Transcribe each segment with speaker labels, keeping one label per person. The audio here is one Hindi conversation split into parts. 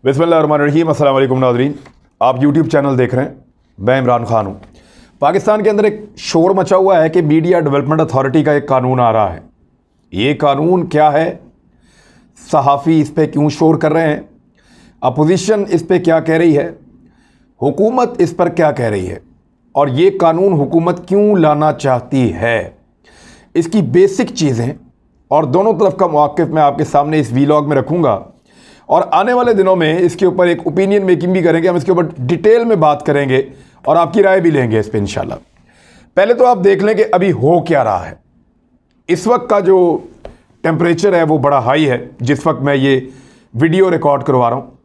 Speaker 1: बिस्मिल्लाहिर्रहमानिर्रहीम। अस्सलाम वालेकुम नाज़रीन, आप यूट्यूब चैनल देख रहे हैं। मैं इमरान खान हूँ। पाकिस्तान के अंदर एक शोर मचा हुआ है कि मीडिया डेवलपमेंट अथॉरिटी का एक कानून आ रहा है। ये कानून क्या है, सहाफ़ी इस पर क्यों शोर कर रहे हैं, अपोजिशन इस पर क्या कह रही है, हुकूमत इस पर क्या कह रही है, और ये कानून हुकूमत क्यों लाना चाहती है, इसकी बेसिक चीज़ें और दोनों तरफ का मौक़िफ़ मैं आपके सामने इस वीलॉग में रखूँगा। और आने वाले दिनों में इसके ऊपर एक ओपिनियन मेकिंग भी करेंगे, हम इसके ऊपर डिटेल में बात करेंगे और आपकी राय भी लेंगे इस पर इंशाल्लाह। पहले तो आप देख लें कि अभी हो क्या रहा है। इस वक्त का जो टेम्परेचर है वो बड़ा हाई है जिस वक्त मैं ये वीडियो रिकॉर्ड करवा रहा हूँ।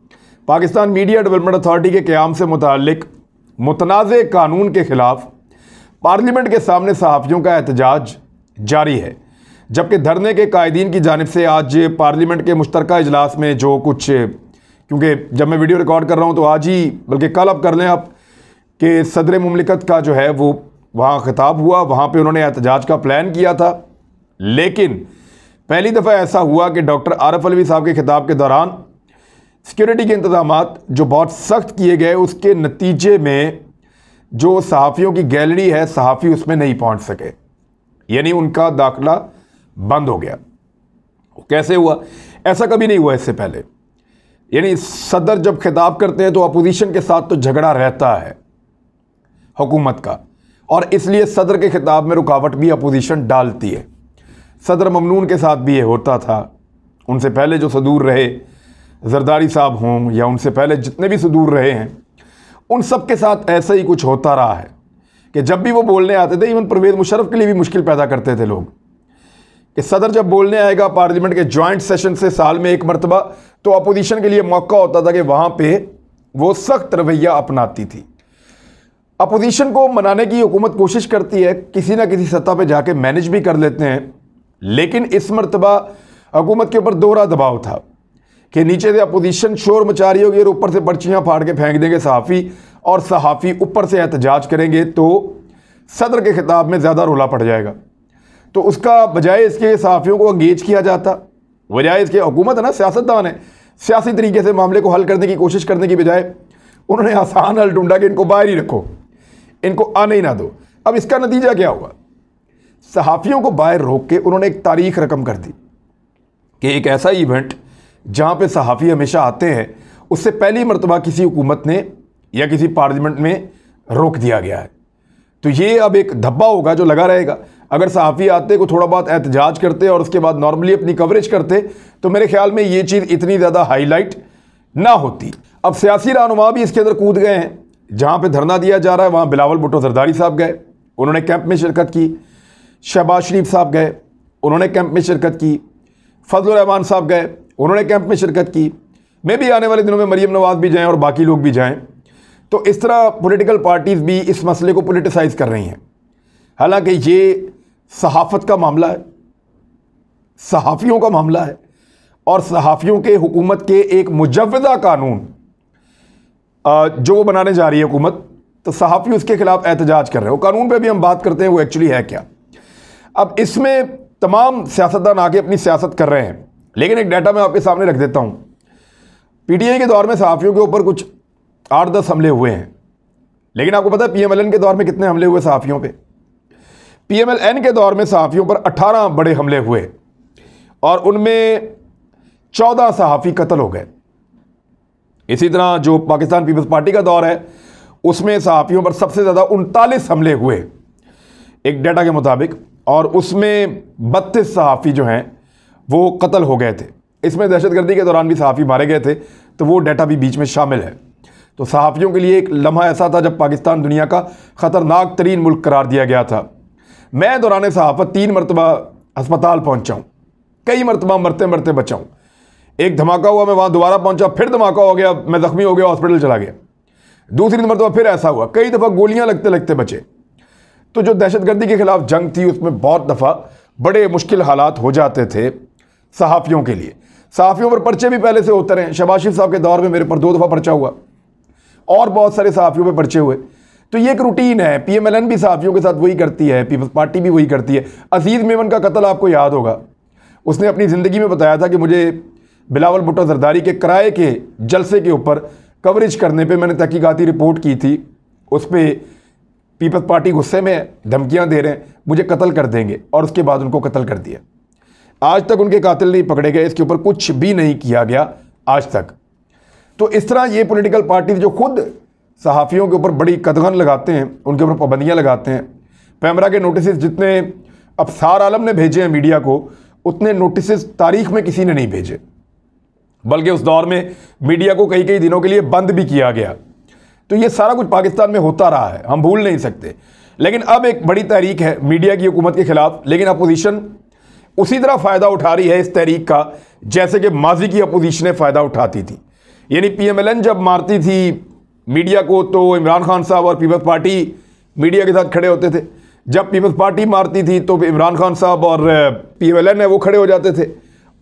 Speaker 1: पाकिस्तान मीडिया डेवलपमेंट अथॉरिटी के क़याम से मुताल्लिक मुतनाज़े कानून के ख़िलाफ़ पार्लियामेंट के सामने सहाफ़ियों का एहतजाज जारी है, जबकि धरने के कायदीन की जानिब से आज पार्लियामेंट के मुश्तरका इजलास में जो कुछ, क्योंकि जब मैं वीडियो रिकॉर्ड कर रहा हूँ तो आज ही बल्कि कल आप कर लें आप, कि सदर मुमलिकत का जो है वो वहाँ खिताब हुआ, वहाँ पे उन्होंने एहतजाज का प्लान किया था। लेकिन पहली दफ़ा ऐसा हुआ कि डॉक्टर आरिफ अलवी साहब के खिताब के दौरान सिक्योरिटी के इंतज़ामात जो बहुत सख्त किए गए, उसके नतीजे में जो सहाफ़ियों की गैलरी है, सहाफ़ी उसमें नहीं पहुँच सके, यानी उनका दाखिला बंद हो गया। कैसे हुआ? ऐसा कभी नहीं हुआ इससे पहले। यानी सदर जब खिताब करते हैं तो अपोजिशन के साथ तो झगड़ा रहता है हुकूमत का, और इसलिए सदर के खिताब में रुकावट भी अपोजिशन डालती है। सदर ममनून के साथ भी ये होता था, उनसे पहले जो सदूर रहे, जरदारी साहब हों या उनसे पहले जितने भी सदूर रहे हैं, उन सब के साथ ऐसा ही कुछ होता रहा है कि जब भी वो बोलने आते थे, इवन परवेज़ मुशर्रफ के लिए भी मुश्किल पैदा करते थे लोग कि सदर जब बोलने आएगा पार्लियामेंट के जॉइंट सेशन से साल में एक मरतबा, तो अपोजिशन के लिए मौका होता था कि वहाँ पे वो सख्त रवैया अपनाती थी। अपोजिशन को मनाने की हुकूमत कोशिश करती है, किसी ना किसी सतह पे जाके मैनेज भी कर लेते हैं, लेकिन इस मरतबा हुकूमत के ऊपर दोहरा दबाव था कि नीचे से अपोजिशन शोर मचा रही होगी और ऊपर से पर्चियाँ फाड़ के फेंक देंगे सहाफ़ी, और सहाफ़ी ऊपर से एहतजाज करेंगे तो सदर के खिताब में ज़्यादा रोला पड़ जाएगा। तो उसका बजाय इसके सहाफ़ियों को अंगेज किया जाता, बजाय इसके, हुकूमत है ना, सियासतदान है, सियासी तरीके से मामले को हल करने की कोशिश करने की बजाय उन्होंने आसान हल ढूंढा कि इनको बाहर ही रखो, इनको आने ही ना दो। अब इसका नतीजा क्या हुआ? सहाफ़ियों को बाहर रोक के उन्होंने एक तारीख रकम कर दी कि एक ऐसा इवेंट जहाँ पे सहाफ़ी हमेशा आते हैं, उससे पहली मरतबा किसी हुकूमत ने या किसी पार्लियामेंट में रोक दिया गया है। तो ये अब एक धब्बा होगा जो लगा रहेगा। अगर सहाफ़ी आते को थोड़ा बहुत एहतजाज करते और उसके बाद नॉर्मली अपनी कवरेज करते तो मेरे ख्याल में ये चीज़ इतनी ज़्यादा हाईलाइट ना होती। अब सियासी रहनुमा भी इसके अंदर कूद गए हैं। जहाँ पे धरना दिया जा रहा है वहाँ बिलावल भुट्टो जरदारी साहब गए, उन्होंने कैंप में शिरकत की। शहबाज शरीफ साहब गए, उन्होंने कैंप में शिरकत की। फजलुर रहमान साहब गए, उन्होंने कैंप में शिरकत की। मैं भी आने वाले दिनों में मरीम नवाज भी जाएँ और बाकी लोग भी जाएँ। तो इस तरह पॉलिटिकल पार्टीज़ भी इस मसले को पॉलिटिसाइज़ कर रही हैं। हालांकि ये सहाफ़त का मामला है, सहाफ़ियों का मामला है, और सहाफ़ियों के हुकूमत के एक मुजव्वज़ा कानून जो वो बनाने जा रही है हुकूमत, तो सहाफ़ी उसके ख़िलाफ़ एहतजाज कर रहे हैं। वो कानून पे भी हम बात करते हैं वो एक्चुअली है क्या। अब इसमें तमाम सियासतदान आके अपनी सियासत कर रहे हैं, लेकिन एक डाटा मैं आपके सामने रख देता हूँ। PTI के दौर में सहाफ़ियों के ऊपर कुछ 8-10 हमले हुए हैं, लेकिन आपको पता है PMLN के दौर में कितने हमले हुए सहाफ़ियों पे? PMLN के दौर में सहाफ़ियों पर 18 बड़े हमले हुए और उनमें 14 सहाफ़ी कत्ल हो गए। इसी तरह जो पाकिस्तान पीपल्स पार्टी का दौर है उसमें सहाफ़ियों पर सबसे ज़्यादा 39 हमले हुए एक डाटा के मुताबिक, और उसमें 32 सहाफ़ी जो हैं वो कत्ल हो गए थे। इसमें दहशतगर्दी के दौरान भी सहाफ़ी मारे गए थे, तो वो डाटा भी बीच में शामिल है। तो सहाफ़ियों के लिए एक लम्हा ऐसा था जब पाकिस्तान दुनिया का ख़तरनाक तरीन मुल्क करार दिया गया था। मैं दौरान सहाफ़त 3 मरतबा अस्पताल पहुँचा हूँ, कई मरतबा मरते मरते बचा हूँ। एक धमाका हुआ, मैं वहाँ दोबारा पहुँचा, फिर धमाका हो गया, मैं ज़ख्मी हो गया, हॉस्पिटल चला गया। दूसरी मरतबा फिर ऐसा हुआ, कई दफ़ा गोलियाँ लगते लगते बचे। तो जो दहशतगर्दी के ख़िलाफ़ जंग थी उसमें बहुत दफ़ा बड़े मुश्किल हालात हो जाते थे सहाफ़ियों के लिए। सहाफ़ियों पर पर्चे भी पहले से होते रहे। शहबाज शरीफ साहब के दौर में मेरे पर 2 दफ़ा पर्चा हुआ और बहुत सारे सहाफ़ियों पर पर्चे हुए। तो ये एक रूटीन है। PMLN भी सहाफ़ियों के साथ वही करती है, पीपल्स पार्टी भी वही करती है। अजीज़ मेमन का कत्ल आपको याद होगा, उसने अपनी ज़िंदगी में बताया था कि मुझे बिलावल भुट्टो जरदारी के किराए के जलसे के ऊपर कवरेज करने पे मैंने तहकीकाती रिपोर्ट की थी। उस पर पीपल्स पार्टी गुस्से में धमकियां दे रहे हैं, मुझे कत्ल कर देंगे, और उसके बाद उनको कत्ल कर दिया। आज तक उनके कातिल नहीं पकड़े गए, इसके ऊपर कुछ भी नहीं किया गया आज तक। तो इस तरह ये पॉलिटिकल पार्टी जो खुद सहाफ़ियों के ऊपर बड़ी कदगन लगाते हैं, उनके ऊपर पाबंदियाँ लगाते हैं। पैमरा के नोटिस जितने अफसार आलम ने भेजे हैं मीडिया को, उतने नोटिस तारीख में किसी ने नहीं भेजे, बल्कि उस दौर में मीडिया को कई कई दिनों के लिए बंद भी किया गया। तो ये सारा कुछ पाकिस्तान में होता रहा है, हम भूल नहीं सकते। लेकिन अब एक बड़ी तहरीक है मीडिया की हुकूमत के खिलाफ, लेकिन अपोजिशन उसी तरह फ़ायदा उठा रही है इस तहरीक का जैसे कि माजी की अपोजिशनें फ़ायदा उठाती थी। यानी PMLN जब मारती थी मीडिया को तो इमरान खान साहब और पीपल्स पार्टी मीडिया के साथ खड़े होते थे। जब पीपल्स पार्टी मारती थी तो इमरान खान साहब और PMLN है वो खड़े हो जाते थे।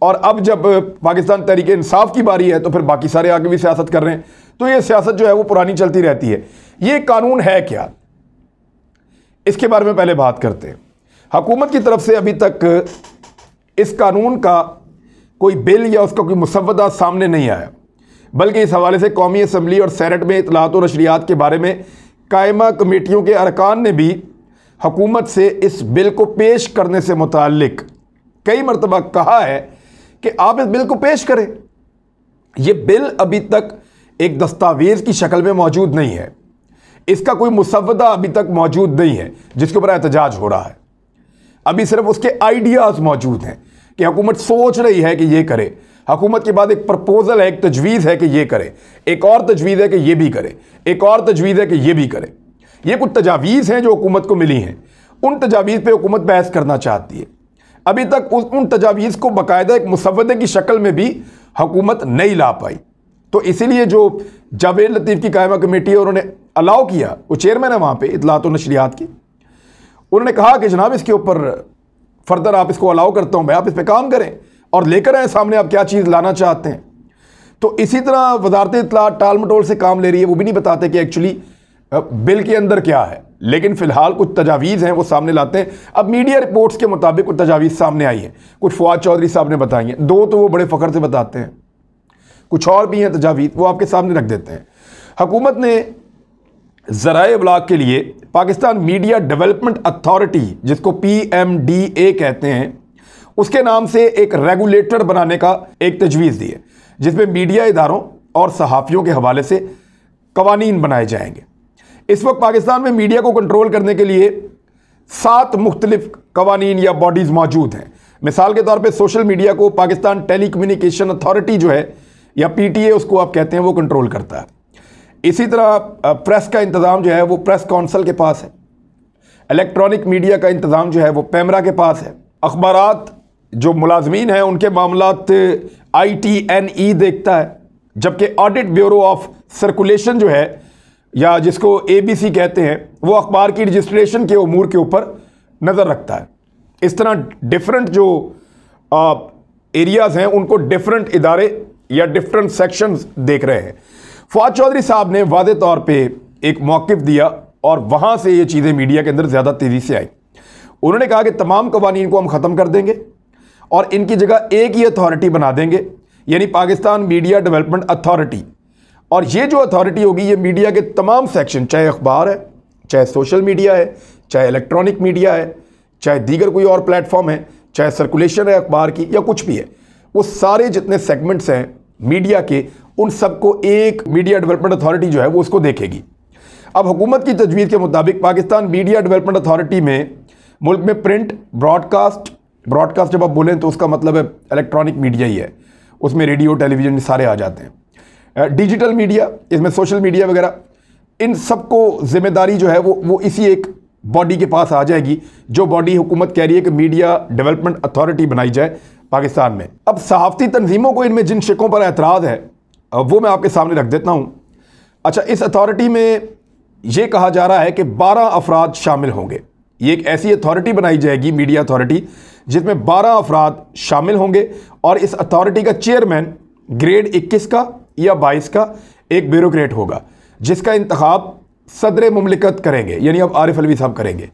Speaker 1: और अब जब पाकिस्तान तहरीक इंसाफ की बारी है तो फिर बाकी सारे आगे भी सियासत कर रहे हैं। तो ये सियासत जो है वो पुरानी चलती रहती है। ये कानून है क्या, इसके बारे में पहले बात करते हैं। हुकूमत की तरफ से अभी तक इस कानून का कोई बिल या उसका कोई मुसव्वदा सामने नहीं आया, बल्कि इस हवाले से कौमी असम्बली और सेनेट में इतलात और नशरियात के बारे में कायमा कमेटियों के अरकान ने भी हुकूमत से इस बिल को पेश करने से मुताल्लिक कई मरतबा कहा है कि आप इस बिल को पेश करें। यह बिल अभी तक एक दस्तावेज़ की शक्ल में मौजूद नहीं है, इसका कोई मुसव्वदा अभी तक मौजूद नहीं है जिसके ऊपर एहतजाज हो रहा है। अभी सिर्फ उसके आइडियाज़ मौजूद हैं कि हुकूमत सोच रही है कि ये करे, हुकूमत के बाद एक प्रपोजल है, एक तजवीज़ है कि ये करे, एक और तजवीज़ है कि ये भी करे, एक और तजवीज़ है कि ये भी करे। ये कुछ तजावीज़ हैं जो हुकूमत को मिली हैं, उन तजावीज़ पे हुकूमत बहस करना चाहती है। अभी तक उन तजावीज़ को बाकायदा एक मुसव्वदे की शक्ल में भी हुकूमत नहीं ला पाई। तो इसीलिए जो जावेद लतीफ़ की कायमा कमेटी है उन्होंने अलाउ किया, वो चेयरमैन है वहाँ पे इतलात और नशरियात की, उन्होंने कहा कि जनाब इसके ऊपर फर्दर आप इसको अलाउ करता हूँ मैं, आप इस पर काम करें और लेकर आए सामने आप क्या चीज़ लाना चाहते हैं। तो इसी तरह वजारत इत्तलात टाल मटोल से काम ले रही है, वो भी नहीं बताते कि एक्चुअली बिल के अंदर क्या है। लेकिन फ़िलहाल कुछ तजावीज़ हैं वो सामने लाते हैं। अब मीडिया रिपोर्ट्स के मुताबिक कुछ तजावीज़ सामने आई हैं, कुछ फवाद चौधरी साहब ने बताई हैं, दो तो वो बड़े फ़ख्र से बताते हैं, कुछ और भी हैं तजावीज़, वो आपके सामने रख देते हैं। हुकूमत ने ज़राए इब्लाग के लिए पाकिस्तान मीडिया डेवलपमेंट अथॉरिटी, जिसको PMDA कहते हैं, उसके नाम से एक रेगुलेटर बनाने का एक तजवीज़ दी है, जिसमें मीडिया इदारों और सहाफ़ियों के हवाले से कवानीन बनाए जाएंगे। इस वक्त पाकिस्तान में मीडिया को कंट्रोल करने के लिए 7 मुख्तलिफ कवानीन या बॉडीज़ मौजूद हैं। मिसाल के तौर पे सोशल मीडिया को पाकिस्तान टेली कम्युनिकेशन अथॉरिटी जो है या PTA उसको आप कहते हैं, वो कंट्रोल करता है। इसी तरह प्रेस का इंतज़ाम जो है वो प्रेस काउंसिल के पास है। इलेक्ट्रॉनिक मीडिया का इंतज़ाम जो है वो पैमरा के पास है। अखबारात जो मुलाजमीन हैं उनके मामलात ITNE देखता है, जबकि ऑडिट ब्यूरो ऑफ सर्कुलेशन जो है या जिसको ABC कहते हैं, वो अखबार की रजिस्ट्रेशन के उमूर के ऊपर नज़र रखता है। इस तरह डिफरेंट जो एरियाज़ हैं उनको डिफरेंट इदारे या डिफरेंट सेक्शंस देख रहे हैं। फवाद चौधरी साहब ने वादे तौर पे एक मौक़िफ़ दिया और वहाँ से ये चीज़ें मीडिया के अंदर ज़्यादा तेज़ी से आई। उन्होंने कहा कि तमाम कवानीन को हम ख़त्म कर देंगे और इनकी जगह एक ही अथॉरिटी बना देंगे, यानी पाकिस्तान मीडिया डेवलपमेंट अथॉरिटी। और ये जो अथॉरिटी होगी ये मीडिया के तमाम सेक्शन, चाहे अखबार है, चाहे सोशल मीडिया है, चाहे इलेक्ट्रॉनिक मीडिया है, चाहे दीगर कोई और प्लेटफॉर्म है, चाहे सर्कुलेशन है अखबार की या कुछ भी है, वो सारे जितने सेगमेंट्स हैं मीडिया के, उन सबको एक मीडिया डेवलपमेंट अथॉरिटी जो है वो उसको देखेगी। अब हुकूमत की तजवीज़ के मुताबिक पाकिस्तान मीडिया डेवलपमेंट अथॉरिटी में मुल्क में प्रिंट, ब्रॉडकास्ट जब आप बोलें तो उसका मतलब है इलेक्ट्रॉनिक मीडिया ही है, उसमें रेडियो टेलीविज़न सारे आ जाते हैं। डिजिटल मीडिया, इसमें सोशल मीडिया वगैरह, इन सबको ज़िम्मेदारी जो है वो इसी एक बॉडी के पास आ जाएगी, जो बॉडी हुकूमत कह रही है कि मीडिया डेवलपमेंट अथॉरिटी बनाई जाए पाकिस्तान में। अब सहाफ़ती तंजीमों को इनमें जिन शिकों पर एतराज़ है वो मैं आपके सामने रख देता हूँ। अच्छा, इस अथॉरिटी में ये कहा जा रहा है कि 12 अफराद शामिल होंगे। ये एक ऐसी अथॉरिटी बनाई जाएगी, मीडिया अथॉरिटी, जिसमें 12 अफराद शामिल होंगे और इस अथॉरिटी का चेयरमैन ग्रेड 21 का या 22 का एक ब्यूरोक्रेट होगा, जिसका इंतखाब सदर मुमलिकत करेंगे, यानी अब आरिफ अलवी साहब करेंगे।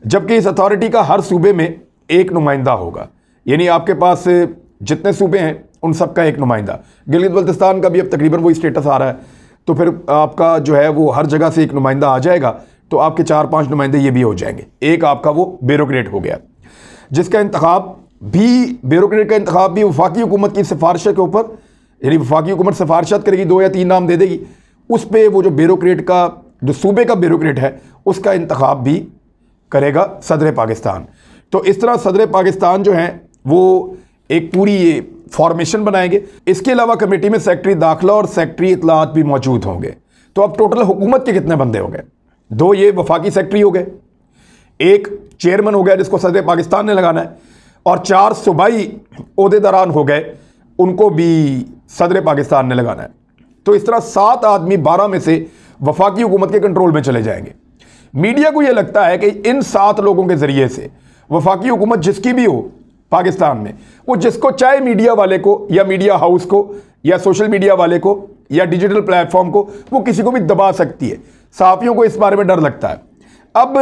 Speaker 1: जबकि इस अथॉरिटी का हर सूबे में एक नुमाइंदा होगा, यानी आपके पास जितने सूबे हैं उन सब का एक नुमाइंदा। गिलगित बल्तिस्तान का भी अब तकरीबन वही स्टेटस आ रहा है, तो फिर आपका जो है वो हर जगह से एक नुमाइंदा आ जाएगा, तो आपके 4-5 नुमाइंदे ये भी हो जाएंगे। एक आपका वो ब्यूरोक्रेट हो गया, जिसका इंतखाब भी, ब्यूरोक्रेट का इंतखाब भी वफाकी हुकूमत की सिफारिश के ऊपर, यानी वफाकी हुकूमत सिफारिशत करेगी, 2 या 3 नाम दे देगी, उस पर वो जो ब्यूरोक्रेट का, जो सूबे का ब्यूरोक्रेट है, उसका इंतखाब भी करेगा सदर पाकिस्तान। तो इस तरह सदर पाकिस्तान जो हैं वो एक पूरी ये फॉर्मेशन बनाएंगे। इसके अलावा कमेटी में सेक्रेटरी दाखिला और सेक्रेटरी इतलात भी मौजूद होंगे। तो अब टोटल हुकूमत के कितने बंदे हो गए? 2 ये वफाकी सेक्रेटरी हो गए, एक चेयरमैन हो गया जिसको सदर पाकिस्तान ने लगाना है, और 4 सूबाई ओहदेदारान हो गए, उनको भी सदर पाकिस्तान ने लगाना है। तो इस तरह 7 आदमी 12 में से वफाकी हुकूमत के कंट्रोल में चले जाएंगे। मीडिया को यह लगता है कि इन 7 लोगों के जरिए से वफाकी हुकूमत जिसकी भी हो पाकिस्तान में, वो जिसको चाहे, मीडिया वाले को या मीडिया हाउस को या सोशल मीडिया वाले को या डिजिटल प्लेटफॉर्म को, वो किसी को भी दबा सकती है। सहाफ़ियों को इस बारे में डर लगता है। अब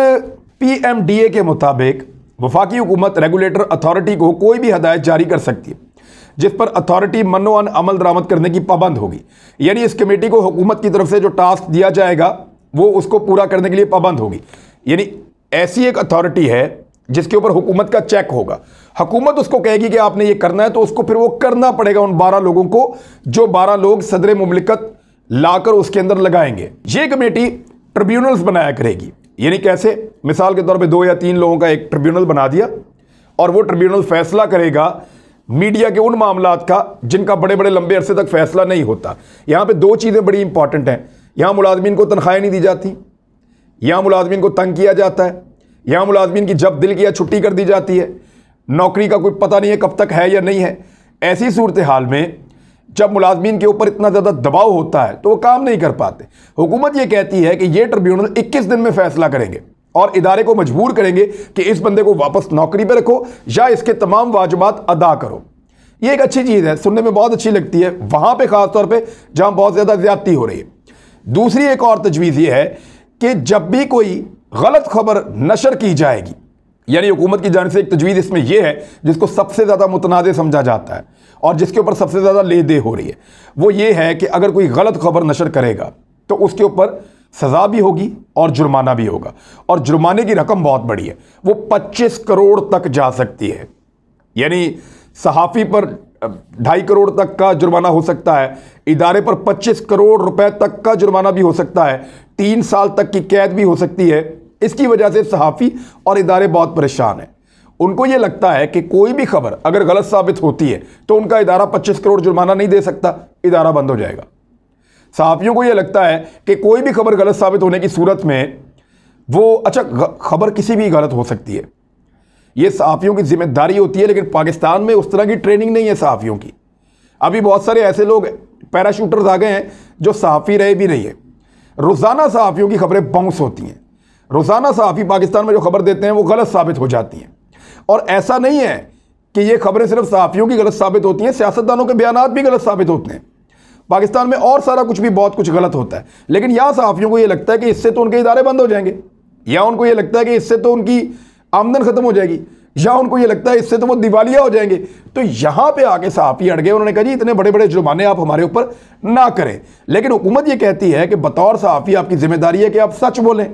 Speaker 1: PMDA के मुताबिक वफाकी हुकूमत रेगुलेटर अथॉरिटी को कोई भी हदायत जारी कर सकती है जिस पर अथॉरिटी मनो अमल दरामद करने की पाबंद होगी। यानी इस कमेटी को हुकूमत की तरफ से जो टास्क दिया जाएगा वो उसको पूरा करने के लिए पाबंद होगी। यानी ऐसी एक अथॉरिटी है जिसके ऊपर हुकूमत का चेक होगा। हुकूमत उसको कहेगी कि आपने ये करना है, तो उसको फिर वो करना पड़ेगा उन 12 लोगों को, जो 12 लोग सदर मुमलिकत लाकर उसके अंदर लगाएंगे। ये कमेटी ट्रिब्यूनल्स बनाया करेगी। यानी कैसे? मिसाल के तौर पे 2 या 3 लोगों का एक ट्रिब्यूनल बना दिया, और वो ट्रिब्यूनल फैसला करेगा मीडिया के उन मामलात का जिनका बड़े बड़े लंबे अरसे तक फैसला नहीं होता। यहां पे 2 चीज़ें बड़ी इंपॉर्टेंट हैं। यहां मुलाजमीन को तनख्वाहें नहीं दी जाती, यहां मुलाजमीन को तंग किया जाता है, यहां मुलाजमीन की जब दिल किया छुट्टी कर दी जाती है, नौकरी का कोई पता नहीं है कब तक है या नहीं है। ऐसी सूरत हाल में जब मुलाजमीन के ऊपर इतना ज़्यादा दबाव होता है तो वो काम नहीं कर पाते। हुकूमत ये कहती है कि ये ट्रिब्यूनल 21 दिन में फैसला करेंगे और इदारे को मजबूर करेंगे कि इस बंदे को वापस नौकरी पर रखो या इसके तमाम वाजिबात अदा करो। ये एक अच्छी चीज़ है, सुनने में बहुत अच्छी लगती है, वहाँ पे ख़ास तौर पे जहाँ बहुत ज़्यादा ज़्यादती हो रही है। दूसरी एक और तजवीज़ ये है कि जब भी कोई गलत खबर नशर की जाएगी, यानी हुकूमत की जानिब से एक तजवीज़ इसमें यह है जिसको सबसे ज़्यादा मुतनाज़ समझा जाता है और जिसके ऊपर सबसे ज़्यादा ले दे हो रही है, वो ये है कि अगर कोई गलत खबर नशर करेगा तो उसके ऊपर सज़ा भी होगी और जुर्माना भी होगा। और जुर्माने की रकम बहुत बड़ी है, वो 25 करोड़ तक जा सकती है। यानी सहाफ़ी पर 2.5 करोड़ तक का जुर्माना हो सकता है, इदारे पर 25 करोड़ रुपए तक का जुर्माना भी हो सकता है, 3 साल तक की कैद भी हो सकती है। इसकी वजह से सहाफ़ी और इदारे बहुत परेशान हैं। उनको ये लगता है कि कोई भी खबर अगर गलत साबित होती है तो उनका इदारा 25 करोड़ जुर्माना नहीं दे सकता, इदारा बंद हो जाएगा। सहाफ़ियों को ये लगता है कि कोई भी खबर गलत साबित होने की सूरत में वो, अच्छा खबर किसी भी गलत हो सकती है, ये सहाफ़ियों की जिम्मेदारी होती है, लेकिन पाकिस्तान में उस तरह की ट्रेनिंग नहीं है सहाफ़ियों की। अभी बहुत सारे ऐसे लोग पैराशूटर्स आ गए हैं जो सहाफ़ी रहे भी नहीं है। रोज़ाना सहाफ़ियों की खबरें बाउंस होती हैं, रोज़ाना सहाफ़ी पाकिस्तान में जो खबर देते हैं वो गलत साबित हो जाती हैं। और ऐसा नहीं है कि ये खबरें सिर्फ सहाफ़ियों की गलत साबित होती हैं, सियासतदानों के बयानात भी गलत साबित होते हैं। पाकिस्तान में और सारा कुछ भी बहुत कुछ गलत होता है, लेकिन यहाँ सहाफ़ियों को ये लगता है कि इससे तो उनके इदारे बंद हो जाएंगे, या उनको ये लगता है कि इससे तो उनकी आमदन ख़त्म हो जाएगी, या उनको ये लगता है इससे तो वो दिवालिया हो जाएंगे। तो यहाँ पे आके सहाफ़ी अड़ गए, उन्होंने कहा जी इतने बड़े बड़े जुर्माने आप हमारे ऊपर ना करें। लेकिन हुकूमत ये कहती है कि बतौर सहाफ़ी आपकी जिम्मेदारी है कि आप सच बोलें,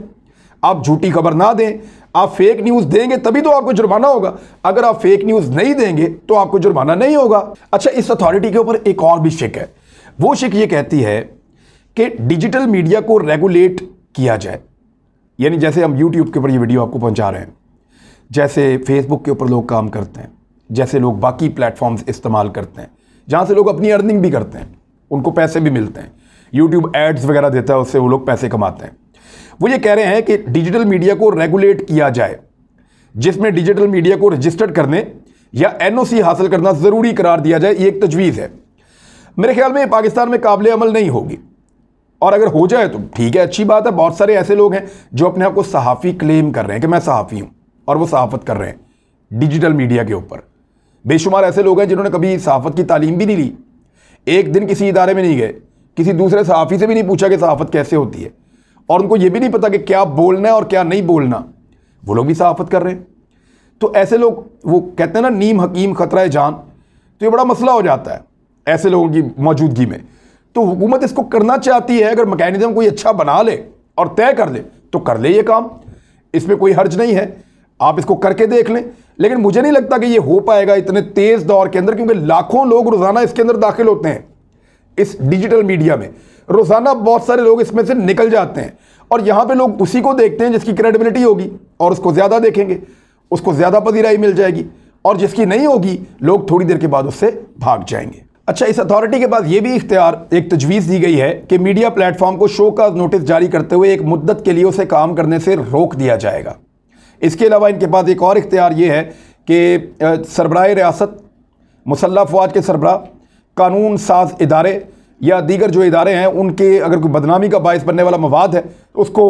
Speaker 1: आप झूठी खबर ना दें, आप फेक न्यूज़ देंगे तभी तो आपको जुर्माना होगा, अगर आप फेक न्यूज़ नहीं देंगे तो आपको जुर्माना नहीं होगा। अच्छा, इस अथॉरिटी के ऊपर एक और भी शिक है। वो शिक ये कहती है कि डिजिटल मीडिया को रेगुलेट किया जाए। यानी जैसे हम यूट्यूब के ऊपर ये वीडियो आपको पहुंचा रहे हैं, जैसे फेसबुक के ऊपर लोग काम करते हैं, जैसे लोग बाकी प्लेटफॉर्म्स इस्तेमाल करते हैं जहाँ से लोग अपनी अर्निंग भी करते हैं, उनको पैसे भी मिलते हैं, यूट्यूब एड्स वगैरह देता है, उससे वो लोग पैसे कमाते हैं। वो ये कह रहे हैं कि डिजिटल मीडिया को रेगुलेट किया जाए, जिसमें डिजिटल मीडिया को रजिस्टर्ड करने या NOC हासिल करना ज़रूरी करार दिया जाए। ये एक तजवीज़ है। मेरे ख्याल में पाकिस्तान में काबिल अमल नहीं होगी, और अगर हो जाए तो ठीक है, अच्छी बात है। बहुत सारे ऐसे लोग हैं जो अपने आप को सहाफ़ी क्लेम कर रहे हैं कि मैं सहाफ़ी हूँ, और वो सहाफ़त कर रहे हैं डिजिटल मीडिया के ऊपर। बेशुमार ऐसे लोग हैं जिन्होंने कभी सहाफ़त की तालीम भी नहीं ली, एक दिन किसी इदारे में नहीं गए, किसी दूसरे सहाफ़ी से भी नहीं पूछा कि सहाफ़त कैसे होती है, और उनको ये भी नहीं पता कि क्या बोलना है और क्या नहीं बोलना, वो लोग भी सहाफ़त कर रहे हैं। तो ऐसे लोग, वो कहते हैं ना नीम हकीम खतरा है जान, तो ये बड़ा मसला हो जाता है। ऐसे लोगों की मौजूदगी में। तो हुकूमत इसको करना चाहती है, अगर मैकेनिज्म कोई अच्छा बना ले और तय कर ले तो कर ले ये काम, इसमें कोई हर्ज नहीं है, आप इसको करके देख लें। लेकिन मुझे नहीं लगता कि ये हो पाएगा इतने तेज दौर के अंदर, क्योंकि लाखों लोग रोजाना इसके अंदर दाखिल होते हैं। इस डिजिटल मीडिया में रोजाना बहुत सारे लोग इसमें से निकल जाते हैं, और यहां पे लोग उसी को देखते हैं जिसकी क्रेडिबिलिटी होगी, और उसको ज्यादा देखेंगे, उसको ज्यादा पजीराई मिल जाएगी, और जिसकी नहीं होगी लोग थोड़ी देर के बाद उससे भाग जाएंगे। अच्छा, इस अथॉरिटी के पास यह भी इख्तियार, एक तजवीज़ दी गई है कि मीडिया प्लेटफॉर्म को शो का नोटिस जारी करते हुए एक मुद्दत के लिए उसे काम करने से रोक दिया जाएगा। इसके अलावा इनके पास एक और इख्तियार ये है कि सरबराह रियासत, मुसल्लह अफवाज के सरबराह, कानून साज इदारे या दीगर जो इदारे हैं, उनके अगर कोई बदनामी का बायस बनने वाला मवाद है तो उसको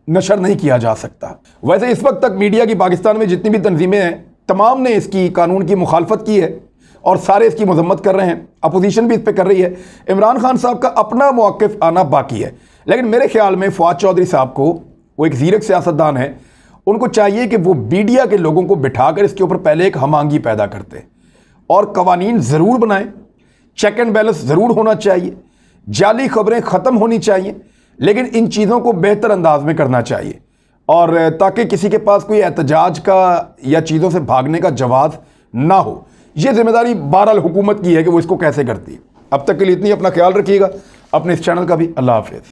Speaker 1: नशर नहीं किया जा सकता। वैसे इस वक्त तक मीडिया की पाकिस्तान में जितनी भी तंजीमें हैं, तमाम ने इसकी कानून की मुखालफत की है और सारे इसकी मजम्मत कर रहे हैं, अपोजिशन भी इस पर कर रही है। इमरान खान साहब का अपना मौक़िफ़ आना बाकी है, लेकिन मेरे ख्याल में फवाद चौधरी साहब को, वो एक ज़ीरक सियासतदान है, उनको चाहिए कि वो मीडिया के लोगों को बिठाकर इसके ऊपर पहले एक हमांगी पैदा करते और कवानीन ज़रूर बनाएं, चेक एंड बैलेंस ज़रूर होना चाहिए, जाली खबरें ख़त्म होनी चाहिए, लेकिन इन चीज़ों को बेहतर अंदाज में करना चाहिए, और ताकि किसी के पास कोई एहतजाज का या चीज़ों से भागने का जवाब ना हो। ये जिम्मेदारी बहरहाल हुकूमत की है कि वो इसको कैसे करती है। अब तक के लिए इतनी, अपना ख्याल रखिएगा, अपने इस चैनल का भी। अल्लाह हाफिज़।